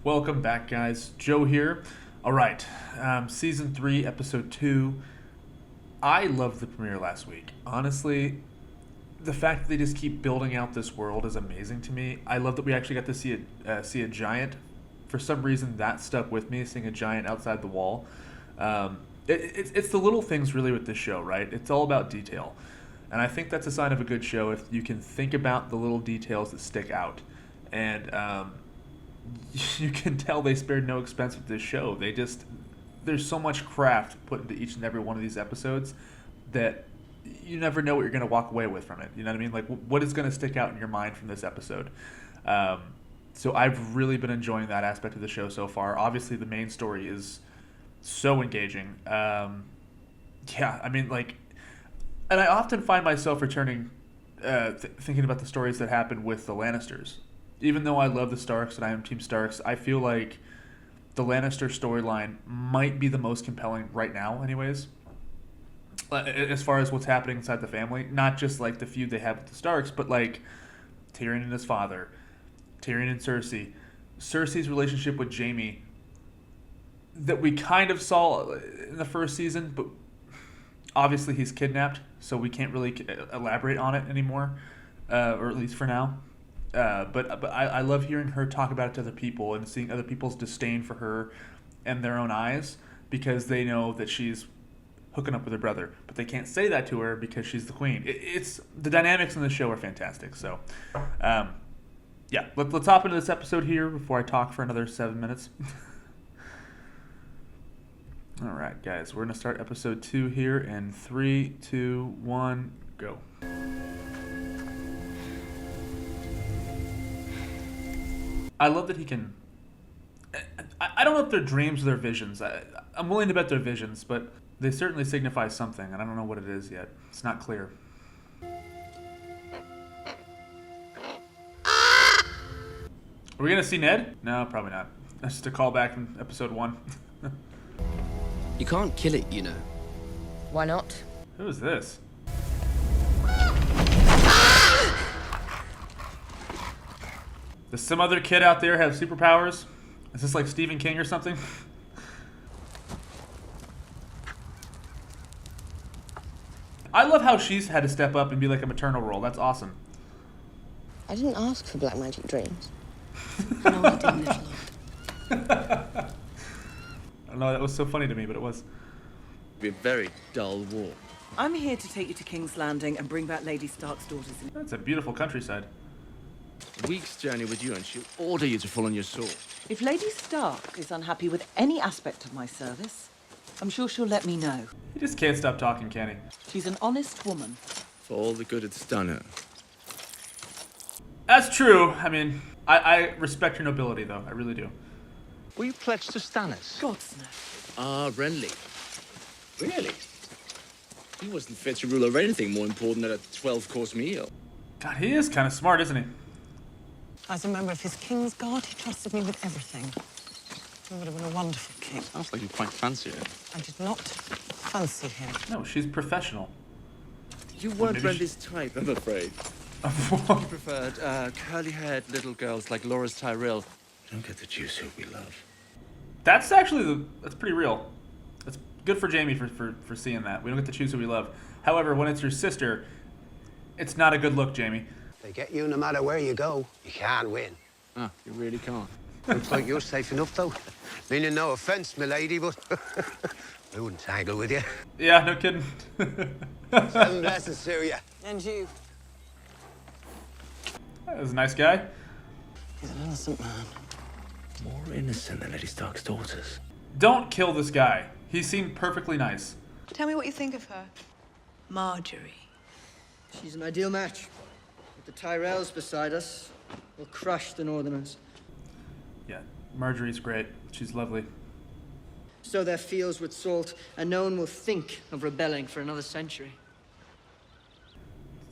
Welcome back, guys. Joe here. All right, Season 3, Episode 2. I loved the premiere last week. Honestly, the fact that they just keep building out this world is amazing to me. I love that we actually got to see a giant. For some reason, that stuck with me, seeing a giant outside the wall. It's the little things, really, with this show, right? It's all about detail. And I think that's a sign of a good show if you can think about the little details that stick out. And you can tell they spared no expense with this show. There's so much craft put into each and every one of these episodes that you never know what you're going to walk away with from it. You know what I mean? Like, what is going to stick out in your mind from this episode? So I've really been enjoying that aspect of the show so far. Obviously, the main story is so engaging. And I often find myself returning, thinking about the stories that happen with the Lannisters. Even though I love the Starks and I am Team Starks, I feel like the Lannister storyline might be the most compelling right now, anyways. As far as what's happening inside the family. Not just like the feud they have with the Starks, but like Tyrion and his father, Tyrion and Cersei, Cersei's relationship with Jaime that we kind of saw in the first season, but obviously he's kidnapped, so we can't really elaborate on it anymore, or at least for now. But I love hearing her talk about it to other people and seeing other people's disdain for her in their own eyes because they know that she's hooking up with her brother. But they can't say that to her because she's the queen. It's the dynamics in the show are fantastic. So, let's hop into this episode here before I talk for another 7 minutes. All right, guys, we're going to start episode 2 here in 3, 2, 1, go. I love that he can... I don't know if they're dreams or they're visions. I'm willing to bet they're visions, but they certainly signify something, and I don't know what it is yet. It's not clear. Are we going to see Ned? No, probably not. That's just a callback from episode 1. You can't kill it, you know. Why not? Who is this? Does some other kid out there have superpowers? Is this like Stephen King or something? I love how she's had to step up and be like a maternal role. That's awesome. I didn't ask for black magic dreams. No, I didn't, little lord. I don't know, that was so funny to me, but it was. It'll be a very dull war. I'm here to take you to King's Landing and bring back Lady Stark's daughters. That's a beautiful countryside. A week's journey with you and she'll order you to fall on your sword. If Lady Stark is unhappy with any aspect of my service, I'm sure she'll let me know. He just can't stop talking, can he? She's an honest woman. For all the good it's done her. That's true. I mean, I respect your nobility, though. I really do. Were you pledged to Stannis? God, Snow. Ah, Renly. Really? He wasn't fit to rule over anything more important than a 12-course meal. God, he is kind of smart, isn't he? As a member of his King's Guard, he trusted me with everything. He would have been a wonderful king. Sounds like you quite fancy her. I did not fancy him. No, she's professional. You weren't maybe Renly's type, I'm afraid. You preferred curly-haired little girls like Loras Tyrell. Don't get the juice who we love. That's actually, that's pretty real. That's good for Jaime for seeing that. We don't get to choose who we love. However, when it's your sister, it's not a good look, Jaime. They get you no matter where you go. You can't win. Ah, you really can't. Looks like you're safe enough, though. Meaning no offense, milady, but I wouldn't tangle with you. Yeah, no kidding. 7 blessings to you. And you? That was a nice guy. He's an innocent man. More innocent than Lady Stark's daughters. Don't kill this guy. He seemed perfectly nice. Tell me what you think of her. Margaery. She's an ideal match. With the Tyrells beside us, we'll crush the Northerners. Yeah, Marjorie's great. She's lovely. Sow their fields with salt, and no one will think of rebelling for another century.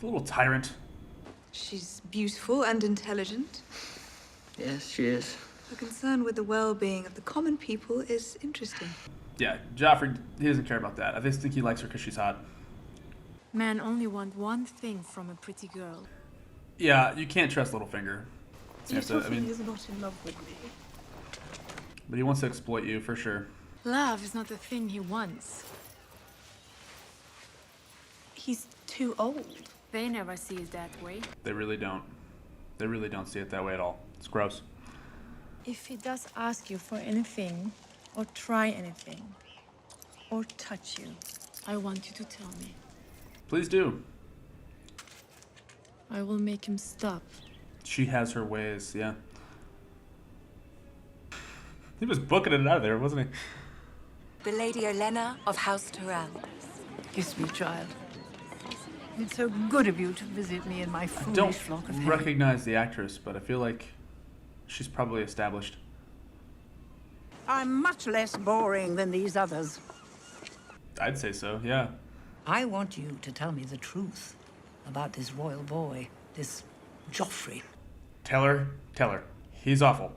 A little tyrant. She's beautiful and intelligent. Yes, she is. Her concern with the well-being of the common people is interesting. Yeah, Joffrey, he doesn't care about that. I just think he likes her because she's hot. Men only want one thing from a pretty girl. Yeah, you can't trust Littlefinger. Littlefinger is not in love with me. But he wants to exploit you for sure. Love is not the thing he wants. He's too old. They never see it that way. They really don't. They really don't see it that way at all. It's gross. If he does ask you for anything, or try anything, or touch you, I want you to tell me. Please do. I will make him stop. She has her ways, yeah. He was booking it out of there, wasn't he? The Lady Olenna of House Tyrell. Kiss me, child. It's so good of you to visit me in my I foolish don't flock of hair. recognize the actress, but I feel like she's probably established. I'm much less boring than these others. I'd say so, yeah. I want you to tell me the truth about this royal boy, this Joffrey. Tell her. He's awful.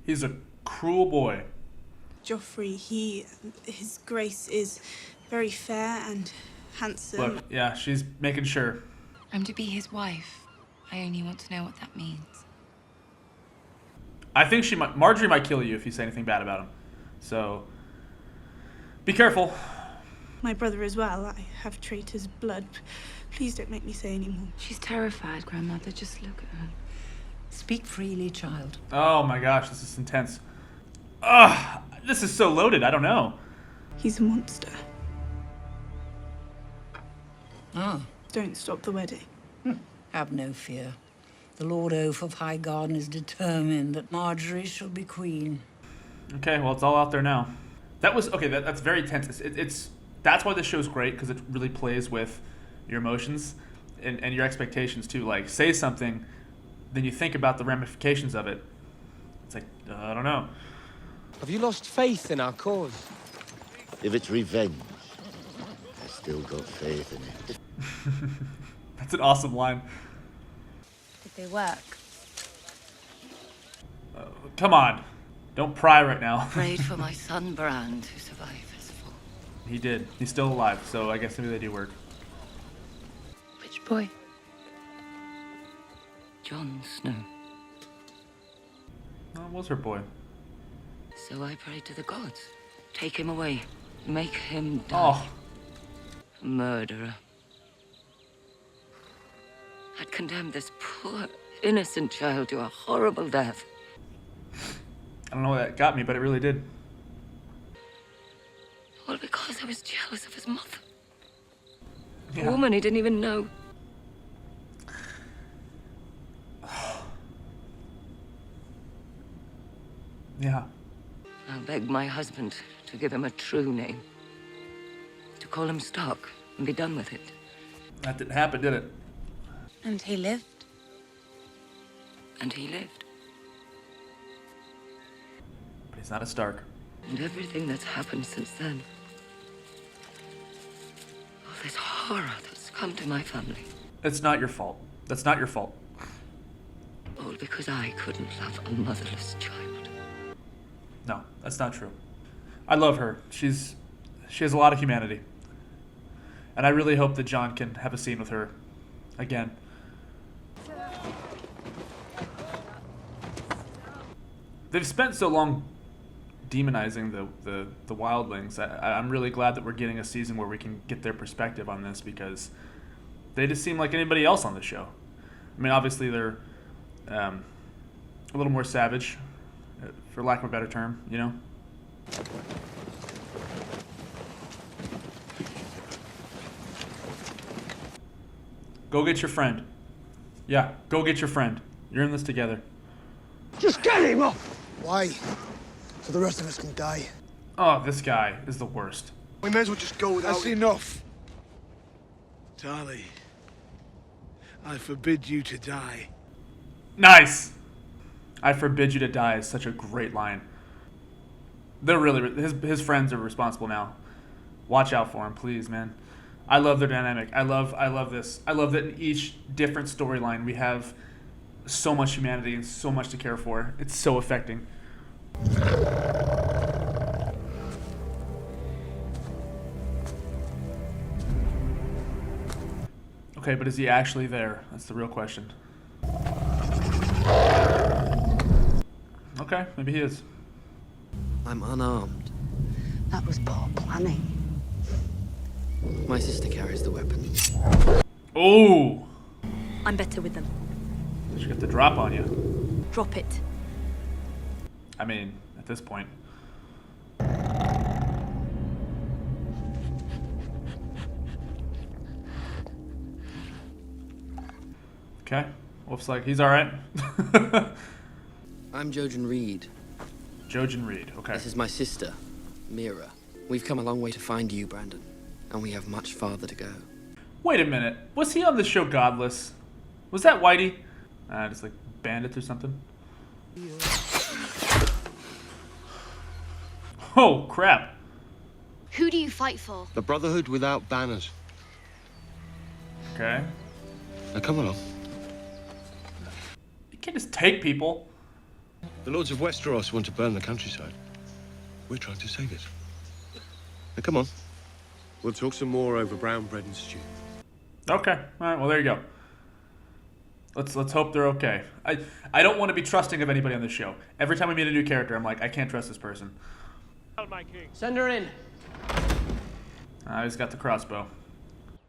He's a cruel boy. Joffrey, his grace is very fair and handsome. Look, yeah, she's making sure. I'm to be his wife. I only want to know what that means. I think Margaery might kill you if you say anything bad about him. So, be careful. My brother as well. I have traitor's blood. Please don't make me say any more. She's terrified, Grandmother. Just look at her. Speak freely, child. Oh my gosh, this is intense. Ugh, this is so loaded, I don't know. He's a monster. Ah. Don't stop the wedding. Have no fear. The Lord Oaf of Highgarden is determined that Margaery shall be queen. Okay, well, it's all out there now. That was, okay, that's very tense. That's why this show's great, because it really plays with your emotions and your expectations, too. Like, say something, then you think about the ramifications of it. It's like, I don't know. Have you lost faith in our cause? If it's revenge, I still got faith in it. That's an awesome line. Did they work? Come on. Don't pry right now. Prayed for my son Bran to survive his fall. He did. He's still alive, so I guess maybe they do work. Which boy? Jon Snow. Oh, it was her boy. So I prayed to the gods. Take him away. Make him die. Oh. A murderer. I'd condemned this poor, innocent child to a horrible death. I don't know what that got me, but it really did. All because I was jealous of his mother. Yeah. A woman he didn't even know. Yeah. I begged my husband to give him a true name. To call him Stark and be done with it. That didn't happen, did it? And he lived. And he lived. But he's not a Stark. And everything that's happened since then. All this horror that's come to my family. It's not your fault. That's not your fault. All because I couldn't love a motherless child. No, that's not true. I love her. She has a lot of humanity. And I really hope that Jon can have a scene with her again. They've spent so long demonizing the wildlings. I'm really glad that we're getting a season where we can get their perspective on this, because they just seem like anybody else on the show. I mean, obviously they're a little more savage, for lack of a better term, you know? Go get your friend. Yeah, go get your friend. You're in this together. Just get him up! Why? So the rest of us can die. Oh, this guy is the worst. We may as well just go without. That's enough. Tali, I forbid you to die. Nice! I forbid you to die is such a great line. They're really, his friends are responsible now. Watch out for him, please, man. I love their dynamic. I love this. I love that in each different storyline we have so much humanity and so much to care for. It's so affecting. Okay, but is he actually there? That's the real question. Okay, maybe he is. I'm unarmed. That was poor planning. My sister carries the weapon. Oh! I'm better with them. She got the drop on you. Drop it. I mean, at this point. Okay. Looks like he's alright. I'm Jojen Reed. Jojen Reed, okay. This is my sister, Mira. We've come a long way to find you, Brandon. And we have much farther to go. Wait a minute. Was he on the show Godless? Was that Whitey? Just like bandits or something? Oh, crap. Who do you fight for? The Brotherhood without banners. Okay. Now come along. You can't just take people. The Lords of Westeros want to burn the countryside. We're trying to save it. Now come on. We'll talk some more over brown bread and stew. Okay. All right. Well, there you go. Let's hope they're okay. I don't want to be trusting of anybody on this show. Every time we meet a new character, I'm like, I can't trust this person. Send her in. He's got the crossbow.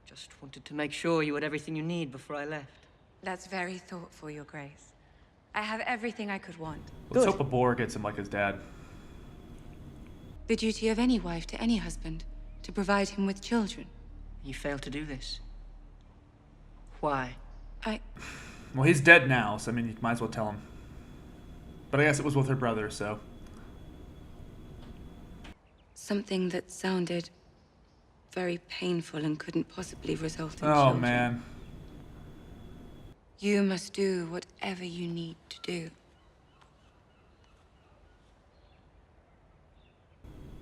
Just wanted to make sure you had everything you need before I left. That's very thoughtful, Your Grace. I have everything I could want. Let's hope a boar gets him like his dad. The duty of any wife to any husband, to provide him with children. You failed to do this. Why? Well, he's dead now, so I mean, you might as well tell him. But I guess it was with her brother, so. Something that sounded very painful and couldn't possibly result in Oh, children. man. You must do whatever you need to do.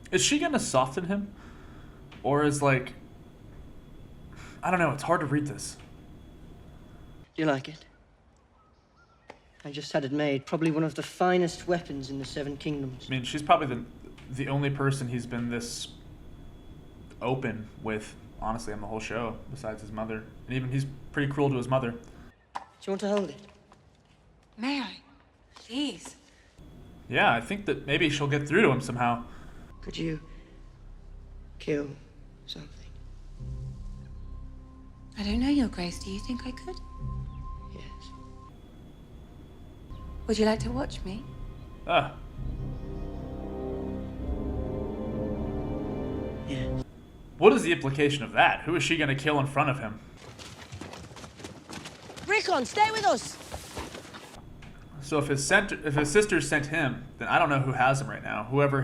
Is she gonna soften him? Or is like... I don't know, it's hard to read this. You like it? I just had it made. Probably one of the finest weapons in the Seven Kingdoms. I mean, she's probably the only person he's been this open with, honestly, on the whole show, besides his mother. And even he's pretty cruel to his mother. Do you want to hold it? May I? Please. Yeah, I think that maybe she'll get through to him somehow. Could you kill something? I don't know, Your Grace. Do you think I could? Yes. Would you like to watch me? Ah. Yes. What is the implication of that? Who is she gonna kill in front of him? Rickon, stay with us! So if his sister sent him, then I don't know who has him right now. Whoever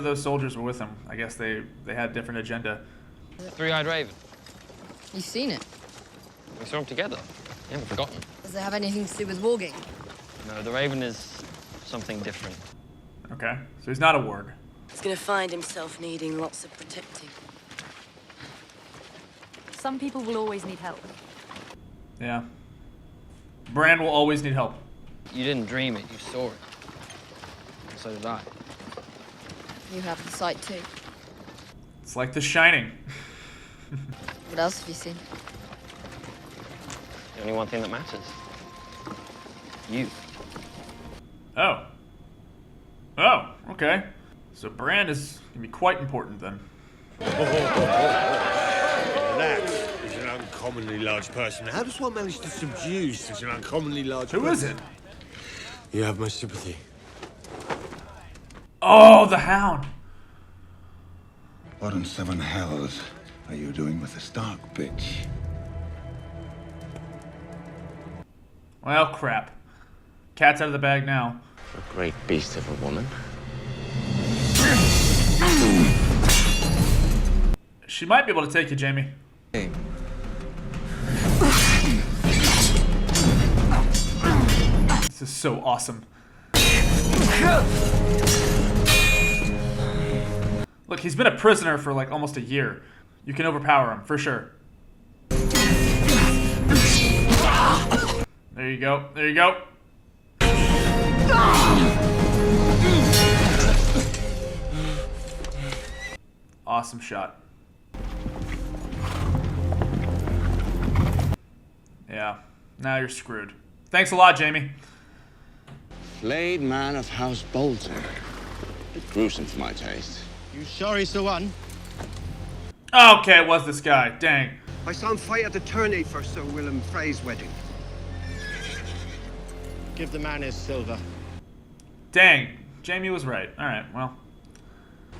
those soldiers were with him, I guess they had a different agenda. Three-eyed raven. You've seen it. We saw them together. You haven't forgotten. Does it have anything to do with warging? No, the raven is something different. Okay, so he's not a warg. He's gonna find himself needing lots of protecting. Some people will always need help. Yeah. Bran will always need help. You didn't dream it, you saw it. So did I. You have the sight too. It's like The Shining. What else have you seen? The only one thing that matters. You. Oh. Oh, okay. So Bran is gonna be quite important then. That is an uncommonly large person. How does one manage to subdue such an uncommonly large person? Who is it? You have my sympathy. Oh, the Hound. What in seven hells are you doing with the Stark bitch? Well, crap. Cat's out of the bag now. A great beast of a woman. She might be able to take you, Jaime. Hey. This is so awesome. Look, he's been a prisoner for like almost a year. You can overpower him, for sure. There you go. There you go. Awesome shot. Yeah. Now you're screwed. Thanks a lot, Jaime. Flayed man of House Bolton. Bit gruesome for my taste. You sure he's the one? Okay, it was this guy. Dang. I saw him fight at the tourney for Sir Willem Frey's wedding. Give the man his silver. Dang. Jaime was right. Alright, well.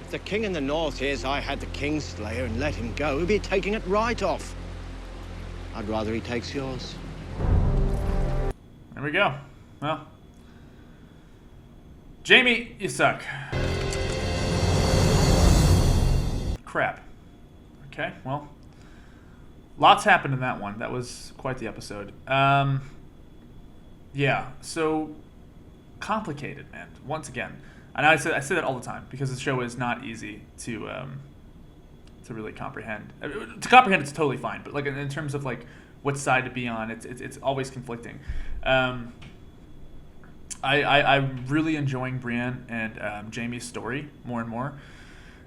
If the king in the north hears I had the Kingslayer and let him go, he'll be taking it right off. I'd rather he takes yours. There we go. Well. Jaime, you suck. Crap. Okay, well. Lots happened in that one. That was quite the episode. Yeah, so complicated, man. Once again. And I say that all the time because the show is not easy to really comprehend. To comprehend, it's totally fine, but like in terms of like what side to be on, it's always conflicting. I'm really enjoying Brienne and Jaime's story more and more.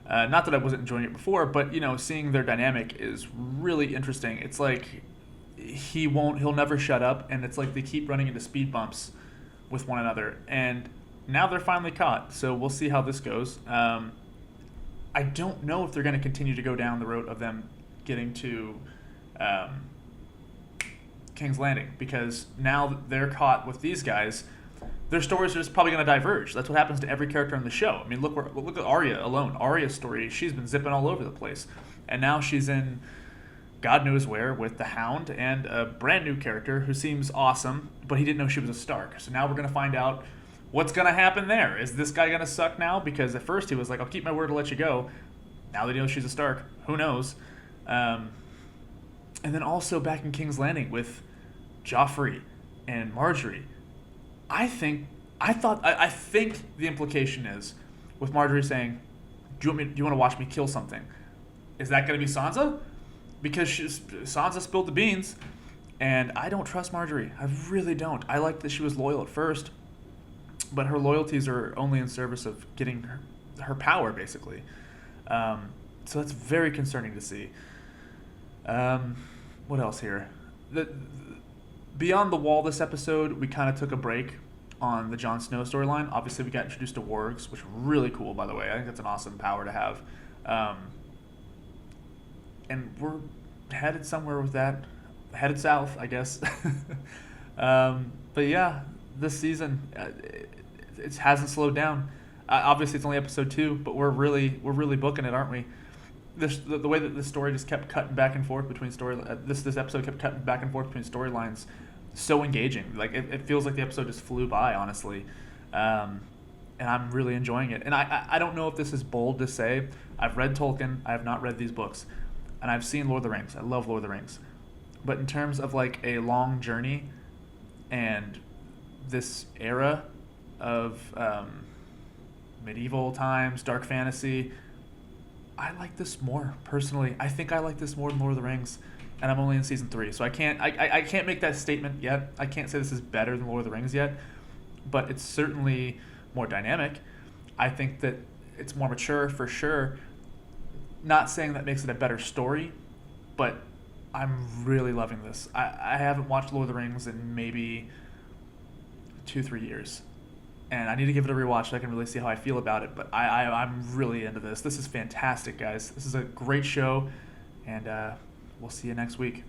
Not that I wasn't enjoying it before, but seeing their dynamic is really interesting. It's like he'll never shut up, and it's like they keep running into speed bumps with one another, and now they're finally caught. So we'll see how this goes. I don't know if they're going to continue to go down the road of them getting to King's Landing, because now that they're caught with these guys, their stories are just probably going to diverge. That's what happens to every character in the show. I mean, look at Arya alone. Arya's story, she's been zipping all over the place, and now she's in God knows where with the Hound and a brand new character who seems awesome, but he didn't know she was a Stark. So now we're going to find out what's going to happen there. Is this guy going to suck now? Because at first he was like, I'll keep my word to let you go. Now that he knows she's a Stark, who knows? And then also back in King's Landing with Joffrey and Margaery. I think the implication is with Margaery saying, do you want to watch me kill something? Is that going to be Sansa? Because Sansa spilled the beans, and I don't trust Margaery. I really don't. I like that she was loyal at first, but her loyalties are only in service of getting her power, basically. So that's very concerning to see. What else here? Beyond the Wall this episode, we kind of took a break on the Jon Snow storyline. Obviously, we got introduced to wargs, which were really cool, by the way. I think that's an awesome power to have. And we're headed somewhere with that. Headed south, I guess. But yeah, this season, it hasn't slowed down. Obviously, it's only episode 2, but we're really booking it, aren't we? The way that the story just kept cutting back and forth between this episode kept cutting back and forth between storylines, so engaging. Like it feels like the episode just flew by, honestly, and I'm really enjoying it. And I don't know if this is bold to say. I've read Tolkien. I have not read these books, and I've seen Lord of the Rings. I love Lord of the Rings, but in terms of like a long journey, and this era of medieval times, dark fantasy, I like this more personally. I think I like this more than Lord of the Rings, and I'm only in season 3, so I can't make that statement yet. I can't say this is better than Lord of the Rings yet, but it's certainly more dynamic. I think that it's more mature for sure. Not saying that makes it a better story, but I'm really loving this. I haven't watched Lord of the Rings in maybe 2-3 years, and I need to give it a rewatch so I can really see how I feel about it. But I'm really into this. This is fantastic, guys. This is a great show, and we'll see you next week.